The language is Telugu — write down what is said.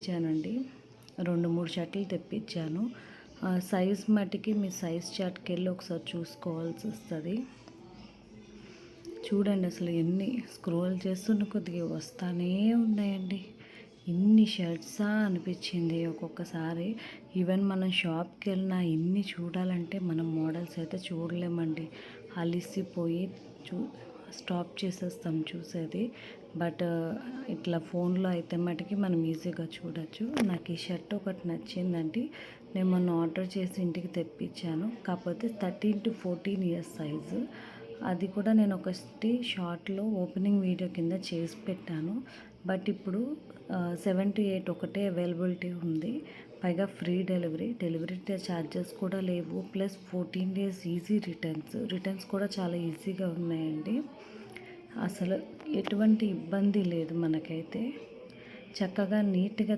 ఇచ్చానండి. 2, 3 షర్టులు తెప్పించాను. సైజ్ మట్టికి మీ సైజ్ చార్ట్‌కెళ్ళి ఒకసారి చూసుకోవాల్సొస్తది. చూడండి అసలు ఎన్ని స్క్రోల్ చేస్తున్న కొద్దిగా వస్తానే ఉన్నాయండి. ఇన్ని షర్ట్సా అనిపించింది ఒక్కొక్కసారి. ఈవెన్ మనం షాప్‌కెళ్ళినా ఇన్ని చూడాలంటే మనం మోడల్స్ అయితే చూడలేమండి. అలిసిపోయి స్టాప్ చేసేస్తాం చూసేది. బట్ ఇట్లా ఫోన్లో అయితే మటుకి మనం ఈజీగా చూడొచ్చు. నాకు ఈ షర్ట్ ఒకటి నచ్చిందండి. నేను మొన్న ఆర్డర్ చేసి ఇంటికి తెప్పించాను. కాకపోతే 13-14 ఇయర్స్ సైజు. అది కూడా నేను ఒకటి షార్ట్‌లో ఓపెనింగ్ వీడియో కింద చేసి పెట్టాను. బట్ ఇప్పుడు 7-8 ఒకటే అవైలబిలిటీ ఉంది. పైగా ఫ్రీ డెలివరీ ఛార్జెస్ కూడా లేవు. ప్లస్ 14 డేస్ ఈజీ రిటర్న్స్ కూడా చాలా ఈజీగా ఉన్నాయండి. అసలు ఎటువంటి ఇబ్బంది లేదు మనకైతే. చక్కగా నీట్‌గా